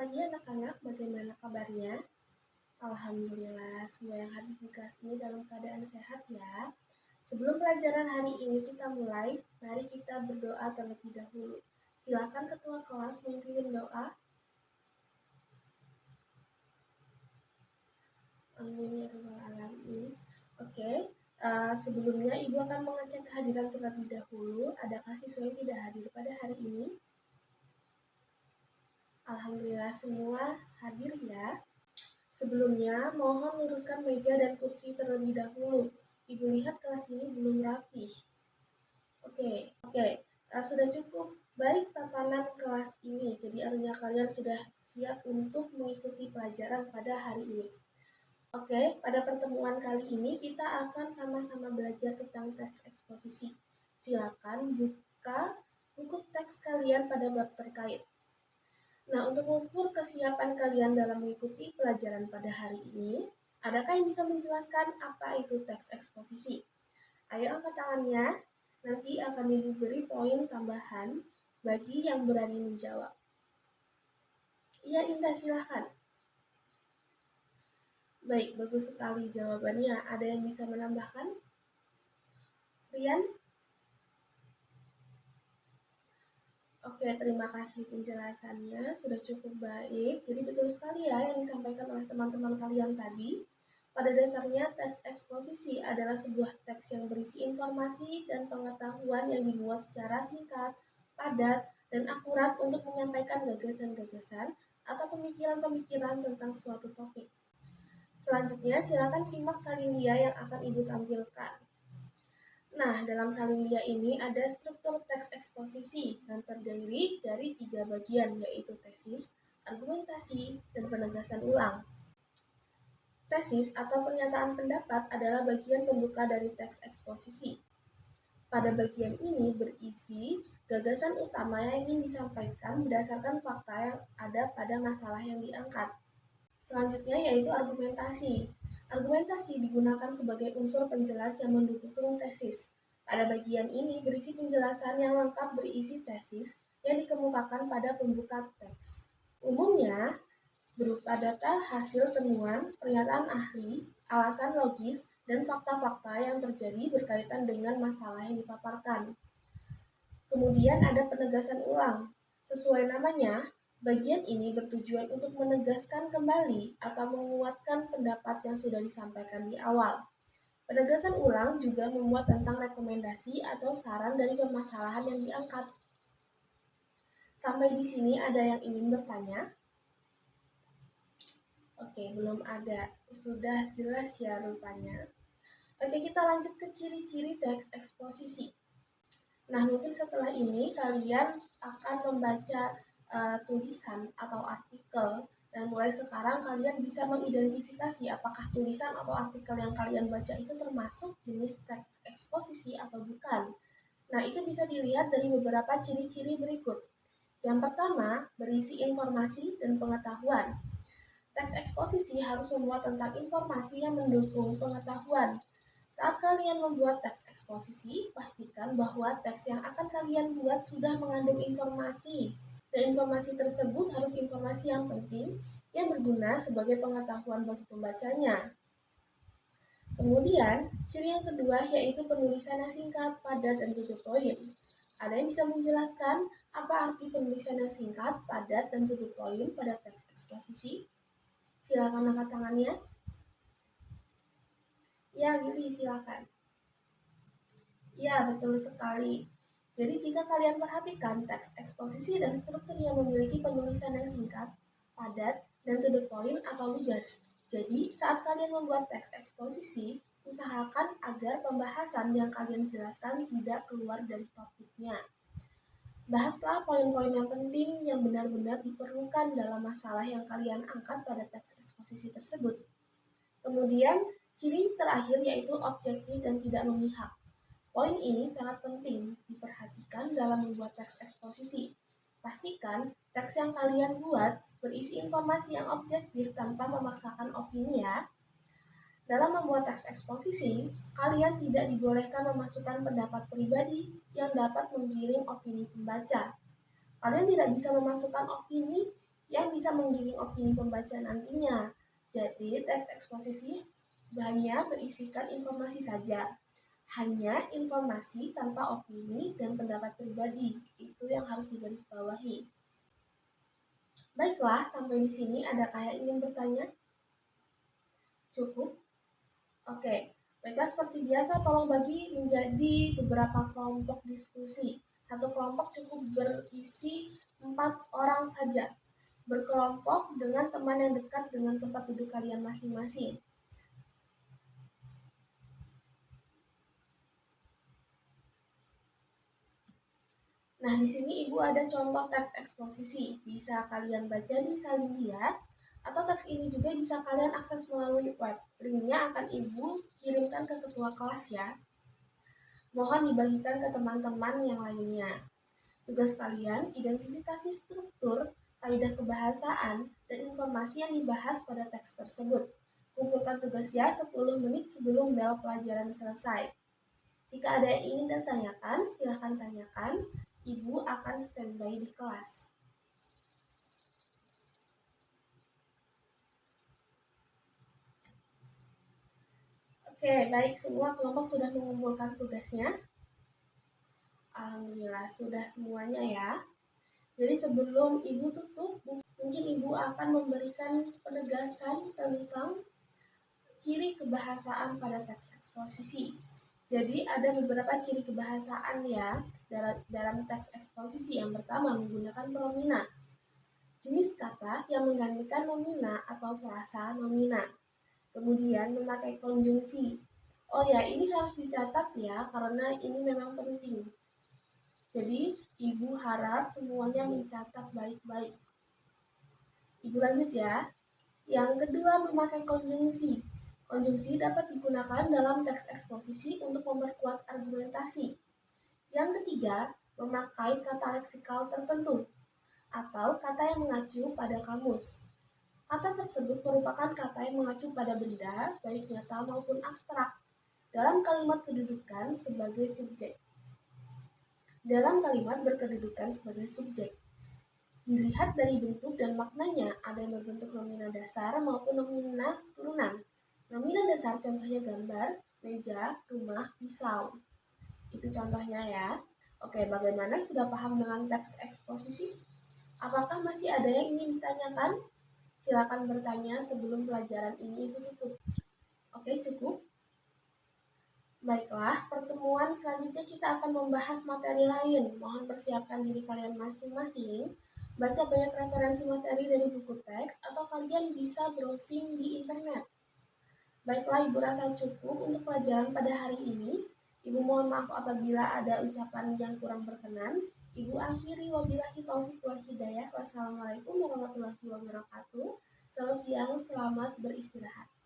pagi anak-anak, bagaimana kabarnya? Alhamdulillah, semua yang hadir di kelas ini dalam keadaan sehat ya. Sebelum pelajaran hari ini kita mulai, mari kita berdoa terlebih dahulu. Silakan ketua kelas memimpin doa. Amin ya rabbal alamin. Oke, sebelumnya Ibu akan mengecek kehadiran terlebih dahulu. Adakah siswa yang tidak hadir pada hari ini? Alhamdulillah semua hadir ya. Sebelumnya, mohon luruskan meja dan kursi terlebih dahulu. Ibu lihat kelas ini belum rapih. Oke, sudah cukup baik tatanan kelas ini. Jadi artinya kalian sudah siap untuk mengikuti pelajaran pada hari ini. Oke, pada pertemuan kali ini kita akan sama-sama belajar tentang teks eksposisi. Silakan buka buku teks kalian pada bab terkait. Nah, untuk mengukur kesiapan kalian dalam mengikuti pelajaran pada hari ini, adakah yang bisa menjelaskan apa itu teks eksposisi? Ayo angkat tangannya, nanti akan Ibu beri poin tambahan bagi yang berani menjawab. Iya, Indah, silahkan. Baik, bagus sekali jawabannya. Ada yang bisa menambahkan? Rian? Oke, terima kasih penjelasannya. Sudah cukup baik. Jadi betul sekali ya yang disampaikan oleh teman-teman kalian tadi. Pada dasarnya, teks eksposisi adalah sebuah teks yang berisi informasi dan pengetahuan yang dibuat secara singkat, padat, dan akurat untuk menyampaikan gagasan-gagasan atau pemikiran-pemikiran tentang suatu topik. Selanjutnya, silakan simak salindia yang akan Ibu tampilkan. Nah, dalam salindia ini ada struktur teks eksposisi yang terdiri dari 3 bagian, yaitu tesis, argumentasi, dan penegasan ulang. Tesis atau pernyataan pendapat adalah bagian pembuka dari teks eksposisi. Pada bagian ini berisi gagasan utama yang ingin disampaikan berdasarkan fakta yang ada pada masalah yang diangkat. Selanjutnya yaitu argumentasi. Argumentasi digunakan sebagai unsur penjelas yang mendukung tesis. Pada bagian ini berisi penjelasan yang lengkap berisi tesis yang dikemukakan pada pembuka teks. Umumnya berupa data hasil temuan, pernyataan ahli, alasan logis, dan fakta-fakta yang terjadi berkaitan dengan masalah yang dipaparkan. Kemudian ada penegasan ulang. Sesuai namanya, bagian ini bertujuan untuk menegaskan kembali atau menguatkan pendapat yang sudah disampaikan di awal. Penegasan ulang juga memuat tentang rekomendasi atau saran dari permasalahan yang diangkat. Sampai di sini ada yang ingin bertanya? Oke, belum ada. Sudah jelas ya rupanya. Oke, kita lanjut ke ciri-ciri teks eksposisi. Nah, mungkin setelah ini kalian akan membaca tulisan atau artikel, dan mulai sekarang kalian bisa mengidentifikasi apakah tulisan atau artikel yang kalian baca itu termasuk jenis teks eksposisi atau bukan. Nah, itu bisa dilihat dari beberapa ciri-ciri berikut. Yang pertama, berisi informasi dan pengetahuan. Teks eksposisi harus memuat tentang informasi yang mendukung pengetahuan. Saat kalian membuat teks eksposisi, pastikan bahwa teks yang akan kalian buat sudah mengandung informasi. Dan informasi tersebut harus informasi yang penting, yang berguna sebagai pengetahuan bagi pembacanya. Kemudian, ciri yang kedua yaitu penulisan yang singkat, padat, dan to the point. Ada yang bisa menjelaskan apa arti penulisan yang singkat, padat, dan to the point pada teks eksposisi? Silakan angkat tangannya. Ya, Lili, silakan. Ya, betul sekali. Jadi jika kalian perhatikan teks eksposisi dan struktur yang memiliki penulisan yang singkat, padat, dan to the point atau lugas. Jadi saat kalian membuat teks eksposisi, usahakan agar pembahasan yang kalian jelaskan tidak keluar dari topiknya. Bahaslah poin-poin yang penting yang benar-benar diperlukan dalam masalah yang kalian angkat pada teks eksposisi tersebut. Kemudian, ciri terakhir yaitu objektif dan tidak memihak. Poin ini sangat penting diperhatikan dalam membuat teks eksposisi. Pastikan teks yang kalian buat berisi informasi yang objektif tanpa memaksakan opini ya. Dalam membuat teks eksposisi, kalian tidak dibolehkan memasukkan pendapat pribadi yang dapat menggiring opini pembaca. Kalian tidak bisa memasukkan opini yang bisa menggiring opini pembaca nantinya. Jadi, teks eksposisi hanya berisikan informasi saja. Hanya informasi tanpa opini dan pendapat pribadi. Itu yang harus digarisbawahi. Baiklah, sampai di sini adakah yang ingin bertanya? Cukup? Oke. Baiklah, seperti biasa tolong bagi menjadi beberapa kelompok diskusi. Satu kelompok cukup berisi 4 orang saja. Berkelompok dengan teman yang dekat dengan tempat duduk kalian masing-masing. Nah, di sini Ibu ada contoh teks eksposisi. Bisa kalian baca di salin lihat, atau teks ini juga bisa kalian akses melalui web. Linknya akan Ibu kirimkan ke ketua kelas ya. Mohon dibagikan ke teman-teman yang lainnya. Tugas kalian, identifikasi struktur, kaidah kebahasaan, dan informasi yang dibahas pada teks tersebut. Kumpulkan tugasnya 10 menit sebelum bel pelajaran selesai. Jika ada yang ingin ditanyakan, silahkan tanyakan. Ibu akan standby di kelas. Oke, baik, semua kelompok sudah mengumpulkan tugasnya. Alhamdulillah, sudah semuanya ya. Jadi sebelum Ibu tutup, mungkin Ibu akan memberikan penegasan tentang ciri kebahasaan pada teks eksposisi. Jadi ada beberapa ciri kebahasaan ya dalam teks eksposisi. Yang pertama, menggunakan pronomina. Jenis kata yang menggantikan nomina atau frasa nomina. Kemudian memakai konjungsi. Oh ya, ini harus dicatat ya, karena ini memang penting. Jadi, Ibu harap semuanya mencatat baik-baik. Ibu lanjut ya. Yang kedua, memakai konjungsi. Konjungsi dapat digunakan dalam teks eksposisi untuk memperkuat argumentasi. Yang ketiga, memakai kata leksikal tertentu atau kata yang mengacu pada kamus. Kata tersebut merupakan kata yang mengacu pada benda, baik nyata maupun abstrak, dalam kalimat kedudukan sebagai subjek. Dalam kalimat berkedudukan sebagai subjek. Dilihat dari bentuk dan maknanya, ada yang berbentuk nomina dasar maupun nomina turunan. Nomina dasar contohnya gambar, meja, rumah, pisau. Itu contohnya ya. Oke, bagaimana, sudah paham dengan teks eksposisi? Apakah masih ada yang ingin ditanyakan? Silakan bertanya sebelum pelajaran ini Ibu tutup. Oke, cukup? Baiklah, pertemuan selanjutnya kita akan membahas materi lain. Mohon persiapkan diri kalian masing-masing. Baca banyak referensi materi dari buku teks atau kalian bisa browsing di internet. Baiklah, Ibu rasa cukup untuk pelajaran pada hari ini. Ibu mohon maaf apabila ada ucapan yang kurang berkenan. Ibu akhiri, wabillahi taufik wal hidayah. Wassalamualaikum warahmatullahi wabarakatuh. Selamat siang, selamat beristirahat.